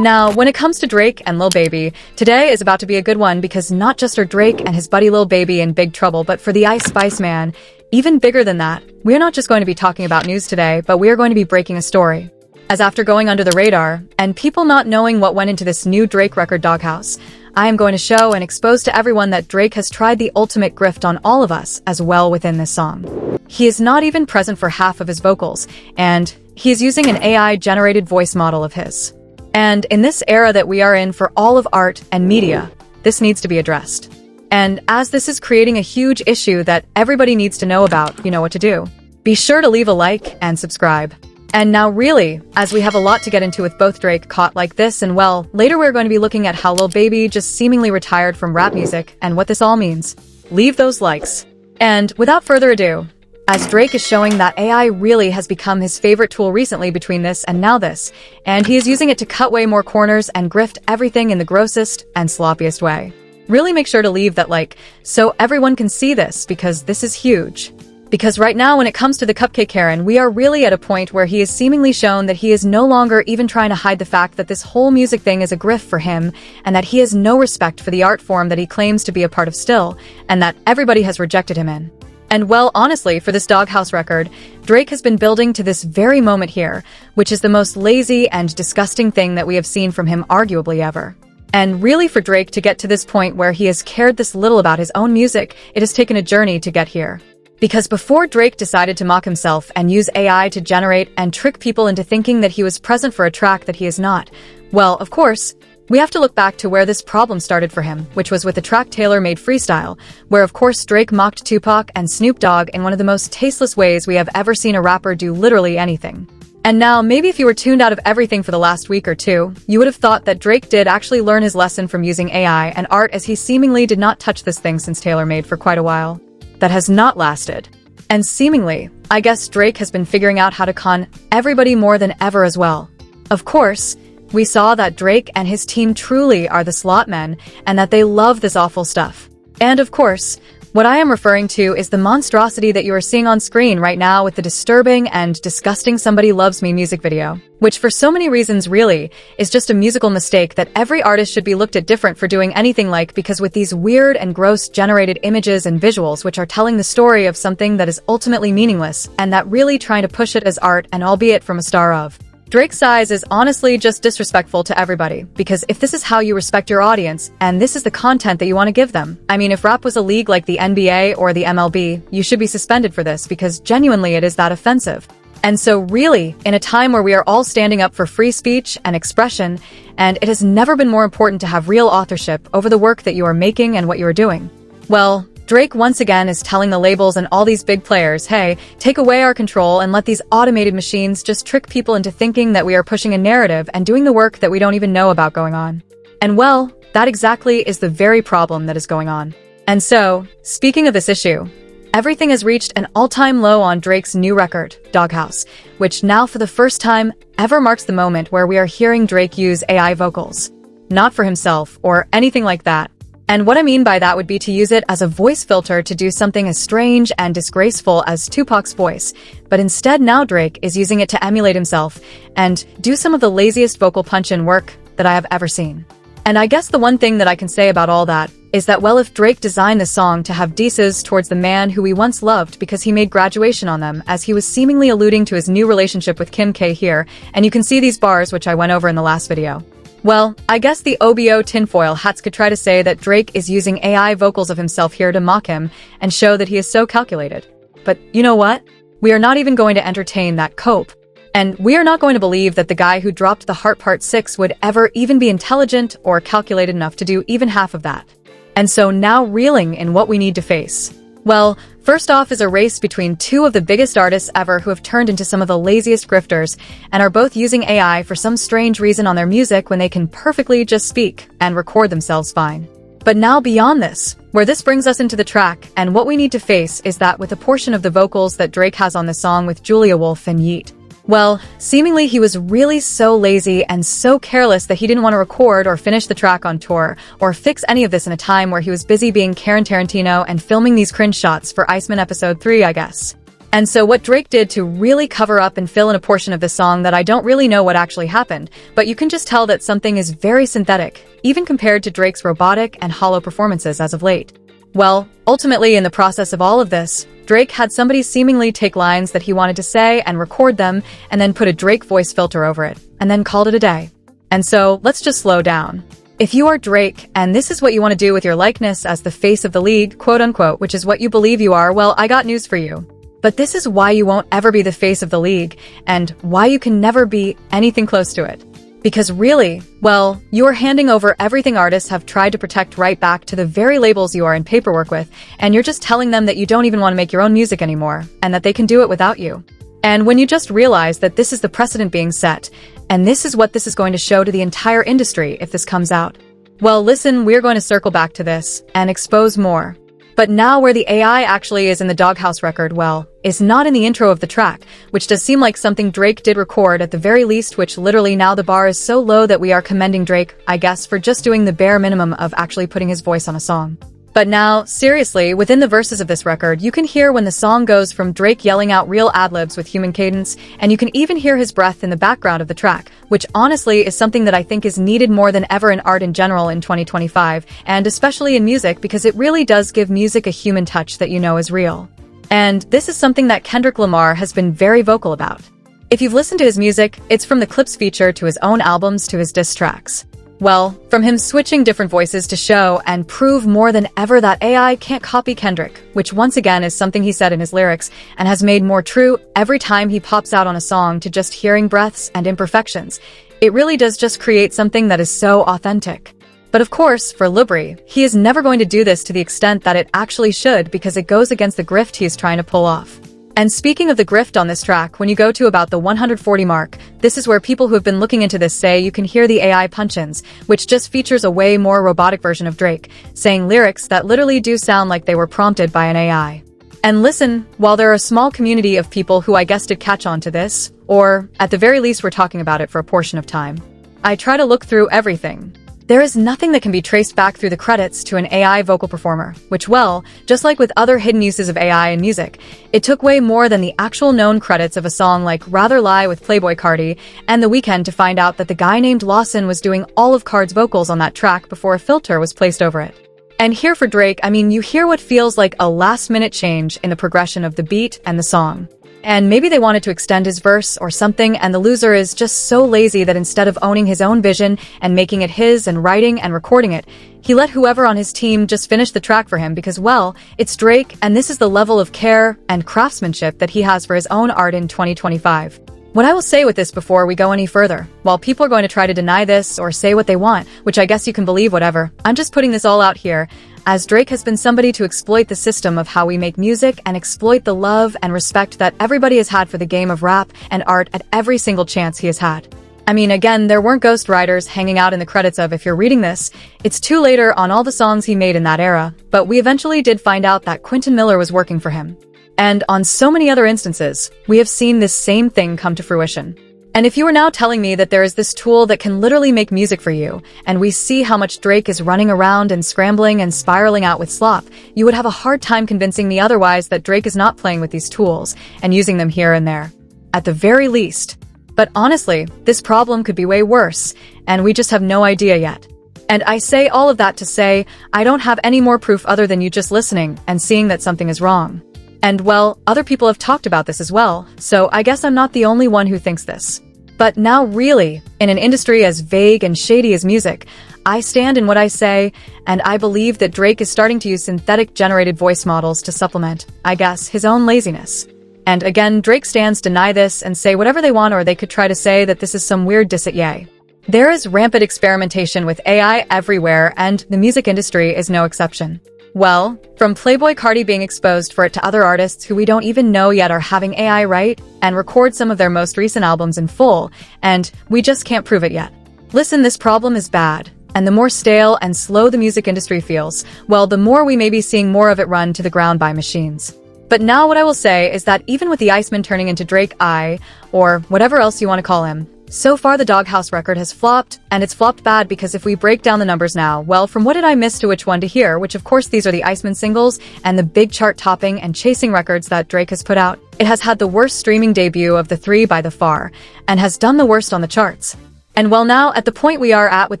Now, when it comes to Drake and Lil Baby, today is about to be a good one because not just are Drake and his buddy Lil Baby in big trouble, but for the Ice Spice Man, even bigger than that, we're not just going to be talking about news today, but we are going to be breaking a story. As after going under the radar, and people not knowing what went into this new Drake record Doghouse, I am going to show and expose to everyone that Drake has tried the ultimate grift on all of us as well within this song. He is not even present for half of his vocals, and he is using an AI-generated voice model of his. And in this era that we are in for all of art and media, this needs to be addressed. And as this is creating a huge issue that everybody needs to know about, you know what to do. Be sure to leave a like and subscribe. And now really, as we have a lot to get into with both Drake caught like this and well, later we're going to be looking at how Lil Baby just seemingly retired from rap music and what this all means. Leave those likes. And without further ado, as Drake is showing that AI really has become his favorite tool recently between this and now this, and he is using it to cut way more corners and grift everything in the grossest and sloppiest way. Really make sure to leave that like so everyone can see this because this is huge. Because right now when it comes to the Cupcake Karen, we are really at a point where he has seemingly shown that he is no longer even trying to hide the fact that this whole music thing is a grift for him and that he has no respect for the art form that he claims to be a part of still and that everybody has rejected him in. And well, honestly, for this Doghouse record, Drake has been building to this very moment here, which is the most lazy and disgusting thing that we have seen from him arguably ever. And really for Drake to get to this point where he has cared this little about his own music, it has taken a journey to get here. Because before Drake decided to mock himself and use AI to generate and trick people into thinking that he was present for a track that he is not, well, of course, we have to look back to where this problem started for him, which was with the track Taylor-Made Freestyle, where of course Drake mocked Tupac and Snoop Dogg in one of the most tasteless ways we have ever seen a rapper do literally anything. And now, maybe if you were tuned out of everything for the last week or two, you would have thought that Drake did actually learn his lesson from using AI and art as he seemingly did not touch this thing since Taylor-Made for quite a while. That has not lasted. And seemingly, I guess Drake has been figuring out how to con everybody more than ever as well. Of course, we saw that Drake and his team truly are the slot men and that they love this awful stuff. And of course, what I am referring to is the monstrosity that you are seeing on screen right now with the disturbing and disgusting Somebody Loves Me music video, which for so many reasons really is just a musical mistake that every artist should be looked at different for doing anything like because with these weird and gross generated images and visuals which are telling the story of something that is ultimately meaningless and that really trying to push it as art and albeit from a star of. Drake's size is honestly just disrespectful to everybody, because if this is how you respect your audience, and this is the content that you want to give them, I mean if rap was a league like the NBA or the MLB, you should be suspended for this because genuinely it is that offensive. And so really, in a time where we are all standing up for free speech and expression, and it has never been more important to have real authorship over the work that you are making and what you are doing. Well, Drake once again is telling the labels and all these big players, hey, take away our control and let these automated machines just trick people into thinking that we are pushing a narrative and doing the work that we don't even know about going on. And well, that exactly is the very problem that is going on. And so, speaking of this issue, everything has reached an all-time low on Drake's new record, Doghouse, which now for the first time ever marks the moment where we are hearing Drake use AI vocals. Not for himself or anything like that. And what I mean by that would be to use it as a voice filter to do something as strange and disgraceful as Tupac's voice, but instead now Drake is using it to emulate himself and do some of the laziest vocal punch-in work that I have ever seen. And I guess the one thing that I can say about all that is that well if Drake designed this song to have disses towards the man who we once loved because he made Graduation on them as he was seemingly alluding to his new relationship with Kim K here, and you can see these bars which I went over in the last video. Well, I guess the OBO tinfoil hats could try to say that Drake is using AI vocals of himself here to mock him and show that he is so calculated. But you know what? We are not even going to entertain that cope. And we are not going to believe that the guy who dropped the Heart Part 6 would ever even be intelligent or calculated enough to do even half of that. And so now reeling in what we need to face. Well, first off is a race between two of the biggest artists ever who have turned into some of the laziest grifters and are both using AI for some strange reason on their music when they can perfectly just speak and record themselves fine. But now beyond this, where this brings us into the track, and what we need to face is that with a portion of the vocals that Drake has on the song with Julia Wolf and Yeet. Well, seemingly he was really so lazy and so careless that he didn't want to record or finish the track on tour, or fix any of this in a time where he was busy being Karen Tarantino and filming these cringe shots for Iceman Episode 3, I guess. And so what Drake did to really cover up and fill in a portion of the song that I don't really know what actually happened, but you can just tell that something is very synthetic, even compared to Drake's robotic and hollow performances as of late. Well, ultimately in the process of all of this, Drake had somebody seemingly take lines that he wanted to say and record them and then put a Drake voice filter over it, and then called it a day. And so, let's just slow down. If you are Drake, and this is what you want to do with your likeness as the face of the league, quote unquote, which is what you believe you are, well, I got news for you. But this is why you won't ever be the face of the league, and why you can never be anything close to it. Because really, well, you are handing over everything artists have tried to protect right back to the very labels you are in paperwork with, and you're just telling them that you don't even want to make your own music anymore, and that they can do it without you. And when you just realize that this is the precedent being set, and this is what this is going to show to the entire industry if this comes out. Well, listen, we're going to circle back to this, and expose more. But now where the AI actually is in the Doghouse record, well, is not in the intro of the track, which does seem like something Drake did record at the very least, which literally now the bar is so low that we are commending Drake, I guess, for just doing the bare minimum of actually putting his voice on a song. But now, seriously, within the verses of this record, you can hear when the song goes from Drake yelling out real ad-libs with human cadence, and you can even hear his breath in the background of the track, which honestly is something that I think is needed more than ever in art in general in 2025, and especially in music because it really does give music a human touch that you know is real. And this is something that Kendrick Lamar has been very vocal about. If you've listened to his music, it's from the clips feature to his own albums to his diss tracks. Well, from him switching different voices to show and prove more than ever that AI can't copy Kendrick, which once again is something he said in his lyrics and has made more true every time he pops out on a song, to just hearing breaths and imperfections. It really does just create something that is so authentic. But of course, for Lil Baby, he is never going to do this to the extent that it actually should, because it goes against the grift he is trying to pull off. And speaking of the grift on this track, when you go to about the 140 mark, this is where people who have been looking into this say you can hear the AI punch-ins, which just features a way more robotic version of Drake, saying lyrics that literally do sound like they were prompted by an AI. And listen, while there are a small community of people who I guess did catch on to this, or at the very least were talking about it for a portion of time, I try to look through everything. There is nothing that can be traced back through the credits to an AI vocal performer, which, well, just like with other hidden uses of AI in music, it took way more than the actual known credits of a song like Rather Lie with Playboi Carti and The Weeknd to find out that the guy named Lawson was doing all of Card's vocals on that track before a filter was placed over it. And here for Drake, I mean, you hear what feels like a last-minute change in the progression of the beat and the song. And maybe they wanted to extend his verse or something, and the loser is just so lazy that instead of owning his own vision and making it his and writing and recording it, he let whoever on his team just finish the track for him because, well, it's Drake, and this is the level of care and craftsmanship that he has for his own art in 2025. What I will say with this before we go any further, while people are going to try to deny this or say what they want, which I guess you can believe whatever, I'm just putting this all out here, as Drake has been somebody to exploit the system of how we make music and exploit the love and respect that everybody has had for the game of rap and art at every single chance he has had. I mean, again, there weren't ghost writers hanging out in the credits of, if you're reading this, it's too later on all the songs he made in that era, but we eventually did find out that Quentin Miller was working for him. And on so many other instances, we have seen this same thing come to fruition. And if you are now telling me that there is this tool that can literally make music for you, and we see how much Drake is running around and scrambling and spiraling out with slop, you would have a hard time convincing me otherwise that Drake is not playing with these tools and using them here and there. At the very least. But honestly, this problem could be way worse, and we just have no idea yet. And I say all of that to say, I don't have any more proof other than you just listening and seeing that something is wrong. And well, other people have talked about this as well, so I guess I'm not the only one who thinks this. But now really, in an industry as vague and shady as music, I stand in what I say, and I believe that Drake is starting to use synthetic generated voice models to supplement, I guess, his own laziness. And again, Drake stands deny this and say whatever they want, or they could try to say that this is some weird diss at Ye. There is rampant experimentation with AI everywhere, and the music industry is no exception. Well, from Playboi Carti being exposed for it to other artists who we don't even know yet are having AI write and record some of their most recent albums in full, and we just can't prove it yet. Listen, this problem is bad, and the more stale and slow the music industry feels, well, the more we may be seeing more of it run to the ground by machines. But now what I will say is that even with the Iceman turning into Drake I, or whatever else you want to call him, so far the Doghouse record has flopped, and it's flopped bad because if we break down the numbers now, well, from what did I miss to which one to hear, which of course these are the Iceman singles and the big chart topping and chasing records that Drake has put out. It has had the worst streaming debut of the three by the far, and has done the worst on the charts. And well, now, at the point we are at with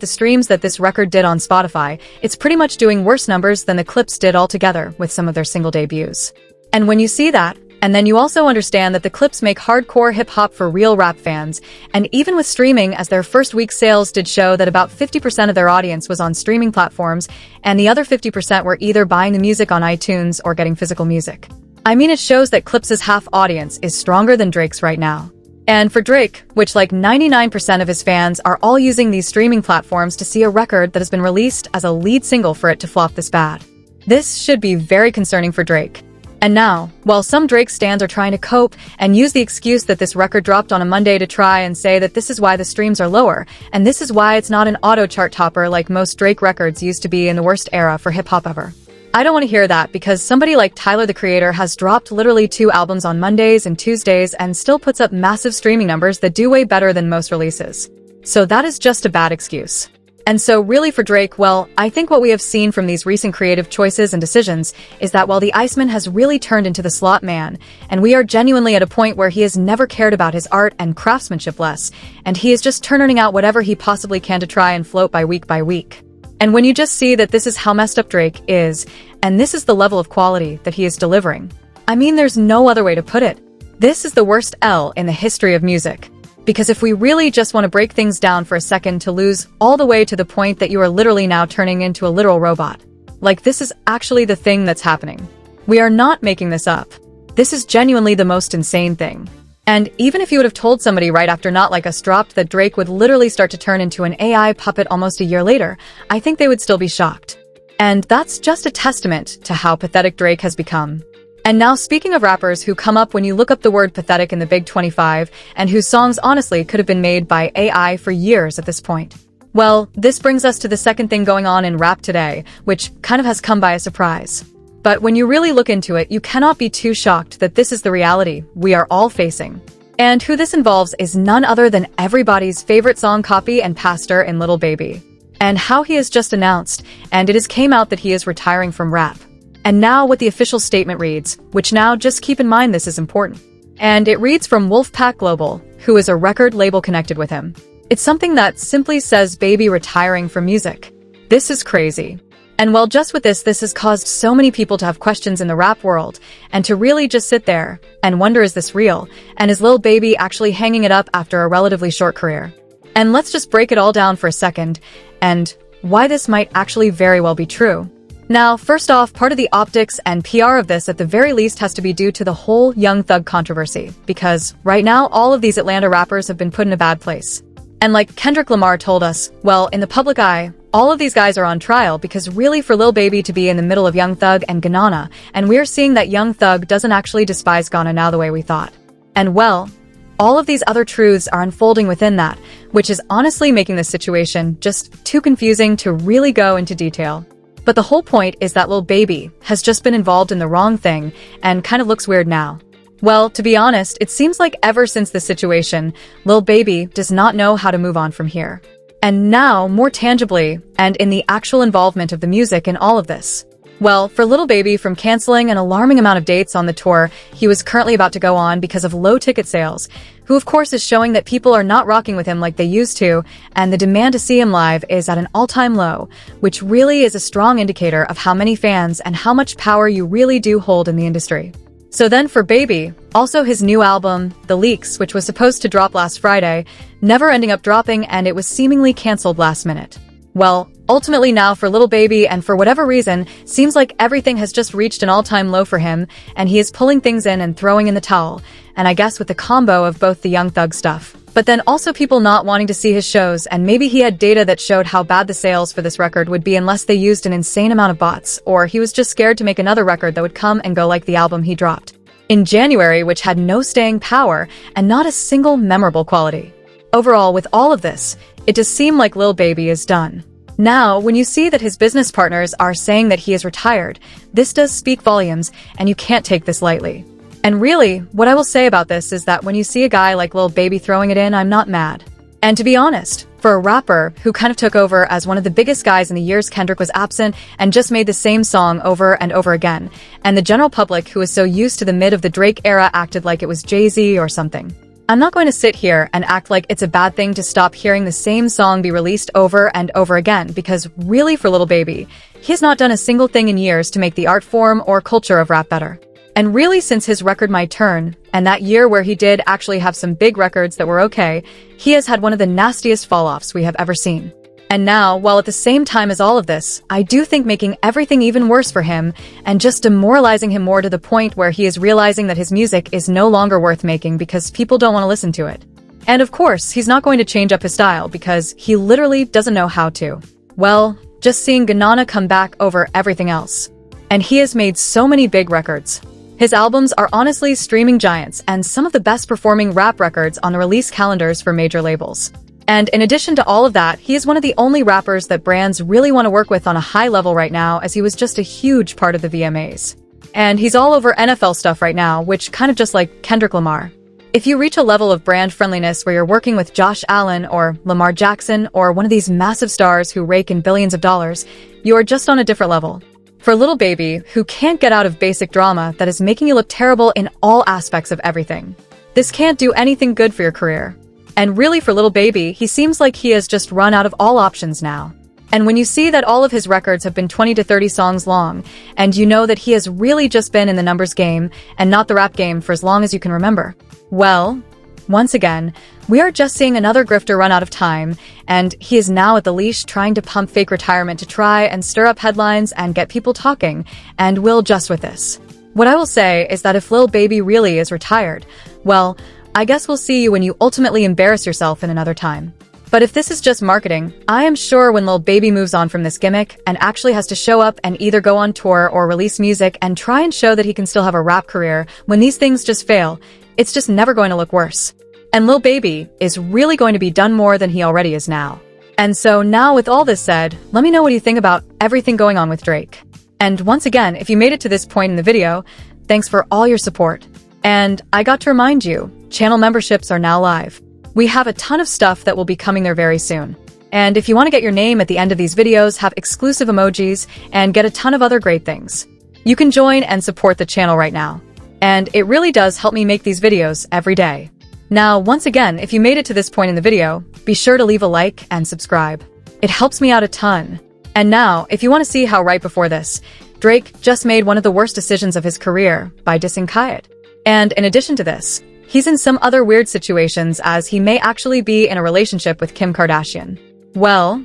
the streams that this record did on Spotify, it's pretty much doing worse numbers than the Clips did altogether with some of their single debuts. And when you see that, and then you also understand that the Clips make hardcore hip-hop for real rap fans, and even with streaming, as their first week sales did show that about 50% of their audience was on streaming platforms, and the other 50% were either buying the music on iTunes or getting physical music. I mean, it shows that Clips' half audience is stronger than Drake's right now. And for Drake, which like 99% of his fans are all using these streaming platforms to see a record that has been released as a lead single for it to flop this bad. This should be very concerning for Drake. And now, while some Drake stans are trying to cope and use the excuse that this record dropped on a Monday to try and say that this is why the streams are lower, and this is why it's not an auto chart topper like most Drake records used to be in the worst era for hip-hop ever. I don't want to hear that, because somebody like Tyler the Creator has dropped literally 2 albums on Mondays and Tuesdays and still puts up massive streaming numbers that do way better than most releases. So that is just a bad excuse. And so really for Drake, well, I think what we have seen from these recent creative choices and decisions is that while the Iceman has really turned into the slot man, and we are genuinely at a point where he has never cared about his art and craftsmanship less, and he is just turning out whatever he possibly can to try and float by week. And when you just see that this is how messed up Drake is, and this is the level of quality that he is delivering, I mean, there's no other way to put it. This is the worst L in the history of music. Because if we really just want to break things down for a second, to lose all the way to the point that you are literally now turning into a literal robot. Like, this is actually the thing that's happening. We are not making this up. This is genuinely the most insane thing. And even if you would have told somebody right after Not Like Us dropped that Drake would literally start to turn into an AI puppet almost a year later, I think they would still be shocked. And that's just a testament to how pathetic Drake has become. And now, speaking of rappers who come up when you look up the word pathetic in the Big 25, and whose songs honestly could have been made by AI for years at this point. Well, this brings us to the second thing going on in rap today, which kind of has come by a surprise. But when you really look into it, you cannot be too shocked that this is the reality we are all facing. And who this involves is none other than everybody's favorite song copy and pastor in Lil Baby. And how he has just announced, and it has came out that he is retiring from rap. And now what the official statement reads, which now just keep in mind this is important. And it reads from Wolfpack Global, who is a record label connected with him. It's something that simply says Baby retiring from music. This is crazy. And well, just with this has caused so many people to have questions in the rap world, and to really just sit there and wonder, is this real? And is Lil Baby actually hanging it up after a relatively short career? And let's just break it all down for a second, and why this might actually very well be true. Now, first off, part of the optics and PR of this at the very least has to be due to the whole Young Thug controversy, because right now all of these Atlanta rappers have been put in a bad place. And like Kendrick Lamar told us, well, in the public eye, all of these guys are on trial because really for Lil Baby to be in the middle of Young Thug and Ghana, and we're seeing that Young Thug doesn't actually despise Ghana now the way we thought. And well, all of these other truths are unfolding within that, which is honestly making this situation just too confusing to really go into detail. But the whole point is that Lil Baby has just been involved in the wrong thing and kind of looks weird now. Well, to be honest, it seems like ever since this situation, Lil Baby does not know how to move on from here. And now, more tangibly, and in the actual involvement of the music in all of this. Well, for Lil Baby, from canceling an alarming amount of dates on the tour he was currently about to go on because of low ticket sales, who of course is showing that people are not rocking with him like they used to, and the demand to see him live is at an all-time low, which really is a strong indicator of how many fans and how much power you really do hold in the industry. So then for Baby, also his new album, The Leaks, which was supposed to drop last Friday, never ending up dropping, and it was seemingly cancelled last minute. Well, ultimately now for Lil Baby, and for whatever reason, seems like everything has just reached an all-time low for him, and he is pulling things in and throwing in the towel, and I guess with the combo of both the Young Thug stuff. But then also people not wanting to see his shows, and maybe he had data that showed how bad the sales for this record would be unless they used an insane amount of bots, or he was just scared to make another record that would come and go like the album he dropped in January, which had no staying power and not a single memorable quality. Overall, with all of this, it does seem like Lil Baby is done. Now, when you see that his business partners are saying that he is retired, this does speak volumes, and you can't take this lightly. And really, what I will say about this is that when you see a guy like Lil Baby throwing it in, I'm not mad. And to be honest, for a rapper who kind of took over as one of the biggest guys in the years Kendrick was absent and just made the same song over and over again, and the general public who was so used to the mid of the Drake era acted like it was Jay-Z or something. I'm not going to sit here and act like it's a bad thing to stop hearing the same song be released over and over again, because really for Lil Baby, he has not done a single thing in years to make the art form or culture of rap better. And really since his record My Turn, and that year where he did actually have some big records that were okay, he has had one of the nastiest fall-offs we have ever seen. And now, while at the same time as all of this, I do think making everything even worse for him, and just demoralizing him more to the point where he is realizing that his music is no longer worth making because people don't want to listen to it. And of course, he's not going to change up his style because he literally doesn't know how to. Well, just seeing Ganana come back over everything else. And he has made so many big records. His albums are honestly streaming giants and some of the best performing rap records on the release calendars for major labels. And in addition to all of that, he is one of the only rappers that brands really want to work with on a high level right now, as he was just a huge part of the VMAs. And he's all over NFL stuff right now, which kind of just like Kendrick Lamar. If you reach a level of brand friendliness where you're working with Josh Allen or Lamar Jackson or one of these massive stars who rake in billions of dollars, you are just on a different level. For Lil Baby, who can't get out of basic drama that is making you look terrible in all aspects of everything, this can't do anything good for your career. And really for Lil Baby, he seems like he has just run out of all options now. And when you see that all of his records have been 20 to 30 songs long, and you know that he has really just been in the numbers game and not the rap game for as long as you can remember, well, once again, we are just seeing another grifter run out of time, and he is now at the leash trying to pump fake retirement to try and stir up headlines and get people talking, and will just with this. What I will say is that if Lil Baby really is retired, well, I guess we'll see you when you ultimately embarrass yourself in another time. But if this is just marketing, I am sure when Lil Baby moves on from this gimmick and actually has to show up and either go on tour or release music and try and show that he can still have a rap career, when these things just fail, it's just never going to look worse. And Lil Baby is really going to be done more than he already is now. And so now with all this said, let me know what you think about everything going on with Drake. And once again, if you made it to this point in the video, thanks for all your support. And I got to remind you, channel memberships are now live. We have a ton of stuff that will be coming there very soon. And if you want to get your name at the end of these videos, have exclusive emojis, and get a ton of other great things, you can join and support the channel right now. And it really does help me make these videos every day. Now, once again, if you made it to this point in the video, be sure to leave a like and subscribe. It helps me out a ton. And now, if you want to see how right before this, Drake just made one of the worst decisions of his career by dissing Kayet. And in addition to this, he's in some other weird situations as he may actually be in a relationship with Kim Kardashian. Well,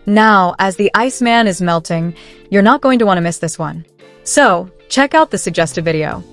now, as the Iceman is melting, you're not going to want to miss this one. So, check out the suggested video.